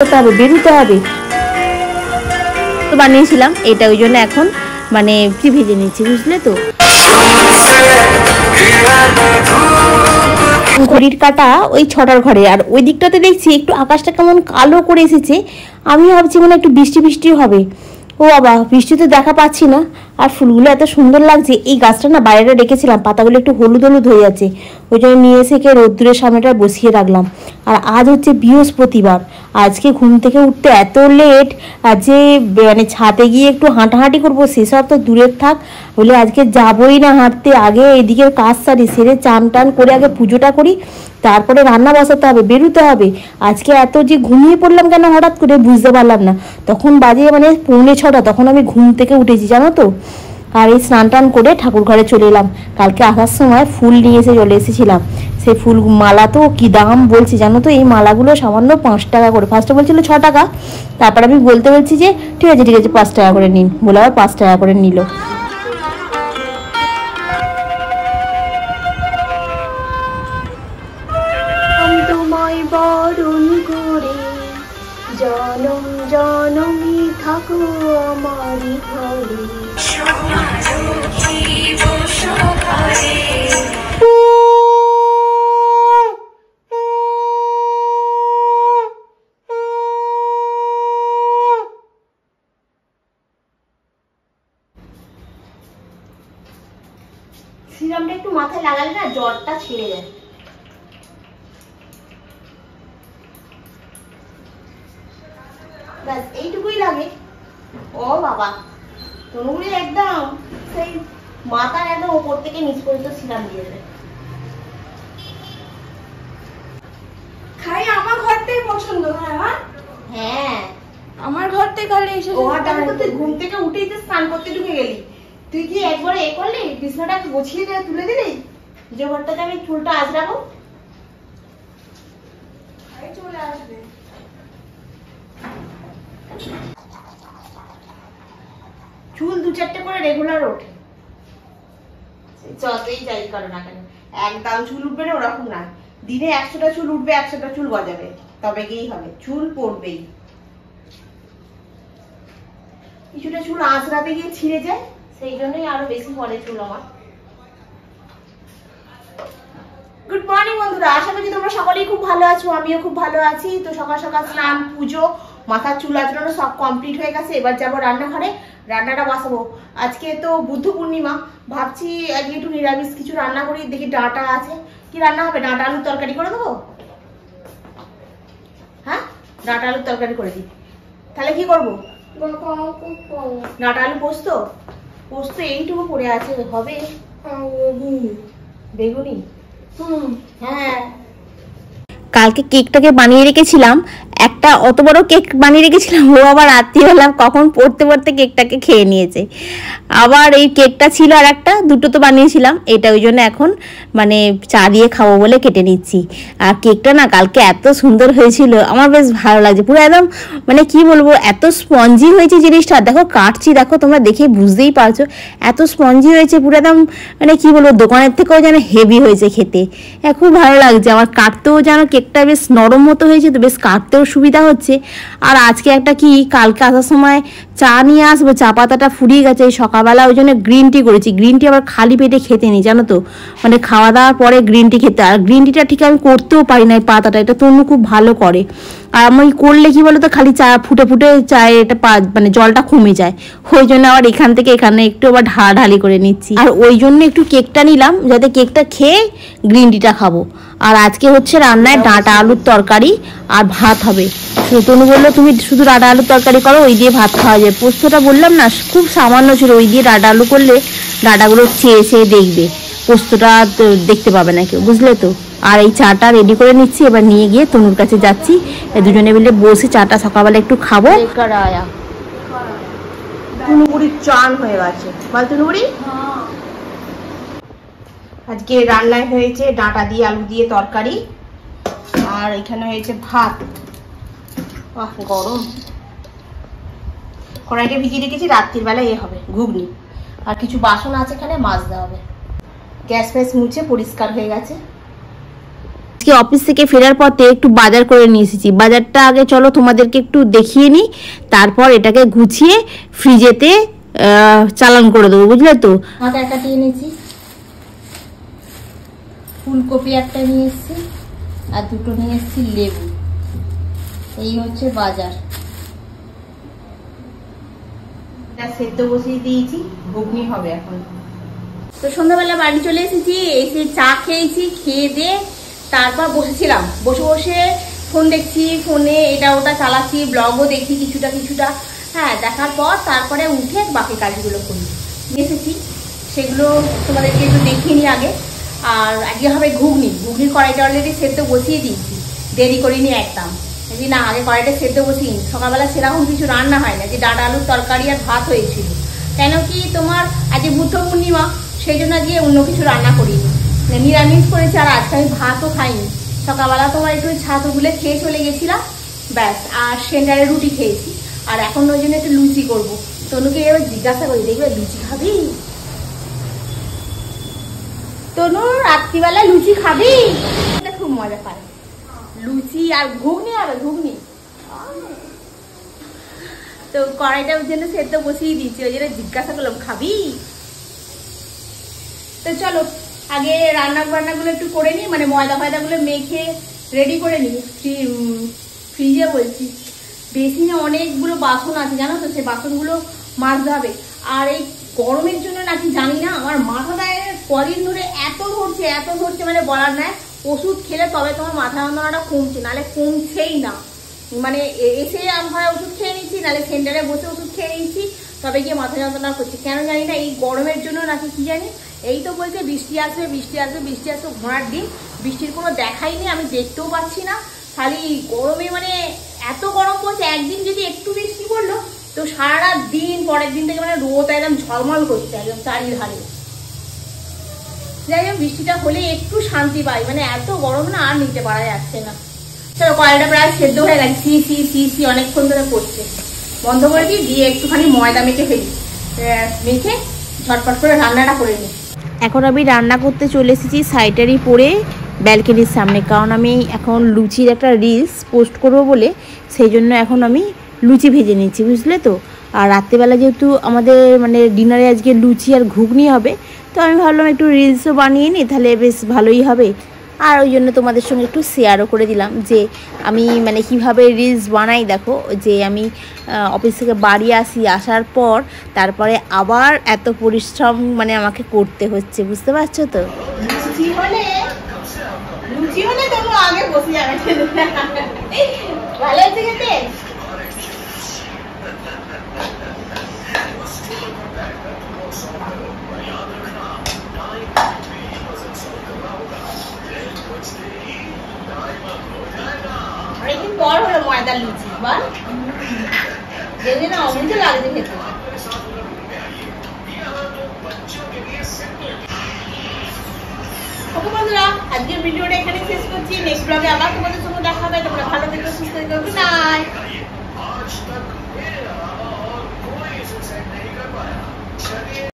বেরোতে হবে তো বানিয়েছিলাম এটা, ওই জন্য এখন মানে কি ভেজে নিচ্ছি, বুঝলে তো। ঘড়ির কাটা ওই 6টার ঘরে, আর ওই দিকটাতে দেখছি একটু আকাশটা কেমন কালো করে এসেছে। আমি ভাবছি মানে একটু বৃষ্টি বৃষ্টি হবে। ও বাবা, বৃষ্টি তো দেখা পাচ্ছি না। আর ফুলগুলো এত সুন্দর লাগছে। এই গাছটা না বাইরে রেখেছিলাম, পাতাগুলো একটু হলুদ হলুদ হয়ে যাচ্ছে, ওই জন্য নিয়ে এসে রোদ্দুরের সামনেটা বসিয়ে রাখলাম। আর আজ হচ্ছে বৃহস্পতিবার, আজকে ঘুম থেকে উঠতে এত লেট, আর যে মানে ছাদে গিয়ে একটু হাঁটাহাঁটি করবো সেসব তো দূরের থাক, বলে আজকে যাবোই না হাঁটতে। আগে এদিকের কাজ সারি, সেরে চান টান করে আগে পুজোটা করি, তারপরে রান্না বসাতে হবে, বেরোতে হবে। আজকে এত যে ঘুমিয়ে পড়লাম কেন হঠাৎ করে বুঝতে পারলাম না। তখন বাজে মানে 5:45, তখন আমি ঘুম থেকে উঠেছি জানো তো। আর এই স্নান টান করে ঠাকুর ঘরে চলে এলাম। কালকে আসার সময় ফুল নিয়ে চলে এসেছিলাম। সেই ফুল মালা তো কি দাম বলছি জানো তো। এই মালাগুলো সামান্য 5 টাকা করে, ফার্স্টে বলছিল 6 টাকা, তারপর আমি বলছি যে ঠিক আছে 5 টাকা করে নিন, বলে আবার 5 টাকা করে নিল। বরণ করে জনম জনমি থাকো আমারি ঘরে। সিরামটা একটু মাথায় লাগালে না জ্বরটা ছেড়ে যায়। এইটুকুই লাগে। ও বাবা, তনুগুলি একদম সেই মাথার একদম উপর থেকে নিচ পর্যন্ত সিরাম দিয়ে দেবে। খাই আমার ঘরটাই পছন্দ হয়। হ্যাঁ, আমার ঘরটাই খালি এসে তুই ঘুম থেকে উঠেই তো স্নান করতে ঢুকে গেলি। তুই কি একবারে এ করলি, বিছানাটা গুছিয়ে দিয়ে তুলে দিলি যে ঘরটাতে আমি চুলটা আঁচড়াবো? চলে আসবে। চুল 2-4টে করে রেগুলার ওঠে, যতই যাই করো না কেন। একদম চুল উঠবে না ওরকম না, দিনে 100টা চুল উঠবে, 100টা চুল গজাবে, তবে গিয়েই হবে। চুল পড়বেই। কিছুটা চুল আঁচড়াতে গিয়ে ছিঁড়ে যায়, সেই জন্যই আরো বেশি পড়ে চুল আমার। গুড মর্নিং বন্ধুরা, আশা করি তোমরা সকলেই খুব ভালো আছো, আমিও খুব ভালো আছি। তো সকাল সকাল স্নান, পুজো, মাথার চুল আঁচড়ানো সব কমপ্লিট হয়ে গেছে। এবার যাবো রান্নাঘরে, রান্নাটা বসাবো। আজকে তো বুদ্ধ পূর্ণিমা, ভাবছি আজকে একটু নিরামিষ কিছু রান্না করি। দেখি ডাঁটা আছে, কি রান্না হবে? ডাঁটা আলুর তরকারি করে দেবো। হ্যাঁ, ডাঁটা আলুর তরকারি করে দিই। তাহলে কি করবো? ডাঁটা আলু পোস্ত। পোস্ত এইটুকু পড়ে আছে, হবে? বেগুনি। হ্যাঁ, কালকে কেকটাকে বানিয়ে রেখেছিলাম, একটা অত বড় কেক বানিয়ে রেখেছিলাম। ও আবার রাত্রিবেলা কখন পড়তে পড়তে কেকটাকে খেয়ে নিয়েছে। আবার এই কেকটা ছিল আর একটা, দুটো তো বানিয়েছিলাম। এটা ওই জন্য এখন মানে চা দিয়ে খাবো বলে কেটে নিচ্ছি। আর কেকটা না কালকে এত সুন্দর হয়েছিল, আমার বেশ ভালো লাগছে। পুরো একদম মানে কি বলবো, এত স্পঞ্জি হয়েছে জিনিসটা। দেখো কাটছি, দেখো তোমরা দেখে বুঝতেই পারছো এত স্পঞ্জি হয়েছে, পুরো একদম মানে কি বলবো, দোকানের থেকেও যেন হেভি হয়েছে খেতে। খুব ভালো লাগছে আমার। কাটতেও যেন কেকটা বেশ নরম মতো হয়েছে, তো বেশ কাটতেও সুবিধা হচ্ছে। আর আজকে একটা কি, কালকে আসার সময় চা নিয়ে আসবো, চা পাতাটা ফুরিয়ে গেছে সকালবেলা, ওই জন্য গ্রিন টি করেছি। গ্রিন টি আবার খালি পেটে খেতে নেই জানো তো, মানে খাওয়া দাওয়ার পরে গ্রিন টি খেতে। আর গ্রিন টিটা ঠিক আমি করতেও পারি না, এই পাতাটা, এটা তনু খুব ভালো করে। আর আমি করলে কি বলতো, খালি চা ফুটে ফুটে চায়ে এটা মানে জলটা কমে যায়। ওই জন্য আবার এখান থেকে এখানে একটু আবার ঢালি করে নিচ্ছি। আর ওই জন্য একটু কেকটা নিলাম, যাতে কেকটা খেয়ে গ্রিন টিটা খাবো। আর আজকে হচ্ছে রান্নায় ডাঁটা আলুর তরকারি আর ভাত হবে। তনু বললো তুমি শুধু ডাঁটা আলুর তরকারি করো, ওই দিয়ে ভাত খাওয়া যায়। পোস্তটা বললাম না খুব সামান্য ছিল, ওই দিয়ে ডাঁটা আলু করলে ডাঁটাগুলো চেয়ে চেয়ে দেখবে, পোস্তটা দেখতে পাবে না কেউ, বুঝলে তো। আর এই চাটা রেডি করে নিচ্ছি, এবার নিয়ে গিয়ে তনুর কাছে যাচ্ছি। দুজনে মিলে বসে চাটা সকালবেলা একটু খাবো। তনুবুড়ির চান হয়ে গেছে, বল তনুবুড়ি। আজকে রান্নায় হয়েছে ডাঁটা দিয়ে আলু দিয়ে তরকারি, আর এখানে হয়েছে ভাত। গরম কড়াইটা ভিজিয়ে রেখেছি, রাত্রির বেলায় হবে ঘুগনি। আর কিছু বাসন আছে এখানে মাজতে হবে। গ্যাস ফ্যাস মুছে পরিষ্কার হয়ে গেছে। আজকে অফিস থেকে ফেরার পথে একটু বাজার করে নিয়ে এসেছি। বাজারটা আগে চলো তোমাদেরকে একটু দেখিয়ে নিই, তারপর এটাকে গুছিয়ে ফ্রিজেতে চালান করে দেবো, বুঝলে তো। আদা কাটিয়ে নিয়েছি, ফুলকপি একটা নিয়ে এসেছি, আর দুটো নিয়ে এসেছি লেবু। এই হচ্ছে বাজার। সেদ্ধ বসিয়ে দিয়েছি, ঘুগনি হবে এখন। তো সন্ধ্যাবেলা বাড়ি চলে এসেছি, এসে চা খেয়েছি, খেয়ে দিয়ে তারপর বসেছিলাম, বসে বসে ফোন দেখছি, ফোনে এটা ওটা চালাচ্ছি, ব্লগও দেখি কিছুটা কিছুটা। হ্যাঁ, দেখার পর তারপরে উঠে বাকি কাজগুলো করি। এসেছি সেগুলো তোমাদেরকে একটু দেখিয়ে নিই আগে। আর আজকে হবে ঘুগনির কড়াইটা অলরেডি সেদ্ধ বসিয়ে দিয়েছি, দেরি করিনি একদম। যদি না আগে কড়াইটা সেদ্ধ বসিয়ে নি, সকালবেলা সেরকম কিছু রান্না হয় না, যে ডাঁটা আলুর তরকারি আর ভাত হয়েছিল। কেন কি তোমার আজকে বুদ্ধ পূর্ণিমা, সেই জন্য আজকে অন্য কিছু রান্না করিনি, নিরামিষ করেছি। আর আজকে আমি ভাতও খাইনি, সকালবেলা তোমার একটু ছাতু গুলে খেয়ে চলে গেছিলাম, ব্যাস। আর সেন্টারে রুটি খেয়েছি, আর এখন ওই জন্য একটু লুচি করবো। তনুকে এবার জিজ্ঞাসা করি, দেখবে লুচি খাবি তনু, রাত্রিবেলা লুচি খাবি? খুব মজা পায়, লুচি আর ঘুগনি হবে, ঘুগনি। তো কড়াইটা ওই জন্য সেদ্ধ বসিয়ে দিচ্ছি, ওই জন্য জিজ্ঞাসা করলাম খাবি। তো চলো আগে রান্না বান্নাগুলো একটু করে নিই, মানে ময়দা ফয়দাগুলো মেখে রেডি করে নিই। ফ্রিজে বলছি, বেসিনে অনেকগুলো বাসন আছে জানো তো, সেই বাসনগুলো মাজতে হবে। আর এই গরমের জন্য নাকি জানি না আমার মাথাটা কদিন ধরে এত ধরছে মানে বলার নাই। ওষুধ খেলে তবে তোমার মাথা যন্ত্রণাটা কমছে, নাহলে কমছেই না। মানে এসে আমরা ওষুধ খেয়ে নিচ্ছি, নাহলে সেন্টারে বসে ওষুধ খেয়ে নিচ্ছি, তবে গিয়ে মাথা যন্ত্রণা করছে। কেন জানি না, এই গরমের জন্য নাকি কি জানি। এই তো বলছে বৃষ্টি আসবে, ঘোড়ার দিন, বৃষ্টির কোনো দেখাই নেই, আমি দেখতেও পাচ্ছি না। খালি গরমে মানে এত গরম পড়ছে, একদিন যদি একটু বৃষ্টি পড়লো তো সারা দিন পরের দিন থেকে মানে রোদ একদম ঝলমল করছে একদম চারিধারে। যাই হোক, বৃষ্টিটা হলে একটু শান্তি পাই, মানে এত গরম না আর নিতে পারা যাচ্ছে না। চলো কড়াইটা প্রায় সেদ্ধ হয়ে গেছে, সি অনেকক্ষণ ধরে করছে, বন্ধ করে দিই, দিয়ে একটুখানি ময়দা মেখে ফেলি, মেখে ঝটপট করে রান্নাটা করে নিই। এখন আমি রান্না করতে চলে এসেছি সাইডারি পরে ব্যালকনির সামনে, কারণ আমি এখন লুচির একটা রিলস পোস্ট করবো বলে, সেই জন্য এখন আমি লুচি ভেজে নিচ্ছি, বুঝলে তো। আর রাত্রেবেলা যেহেতু আমাদের মানে ডিনারে আজকে লুচি আর ঘুগনি হবে, তো আমি ভাবলাম একটু রিলসও বানিয়ে নিই, তাহলে বেশ ভালোই হবে। আর ওই জন্য তোমাদের সঙ্গে একটু শেয়ারও করে দিলাম যে আমি মানে কিভাবে রিলস বানাই। দেখো, যে আমি অফিস থেকে বাড়ি আসার পর তারপরে আবার এত পরিশ্রম মানে আমাকে করতে হচ্ছে, বুঝতে পারছো তো। লুচি হলে তবু আগে বসে যাবে, ভালো হচ্ছে খেতে। অনেকদিন পর হলো ময়দার লুচি, বল যদি না অমৃত লাগছে খেতে। ওকে বন্ধুরা, আজকের ভিডিওটা এখানে শেষ করছি। নেক্সট ব্লগে আবার তোমাদের সঙ্গে দেখা হবে। তোমরা ভালো থেকো, সুস্থ থেকো, গুড নাইট।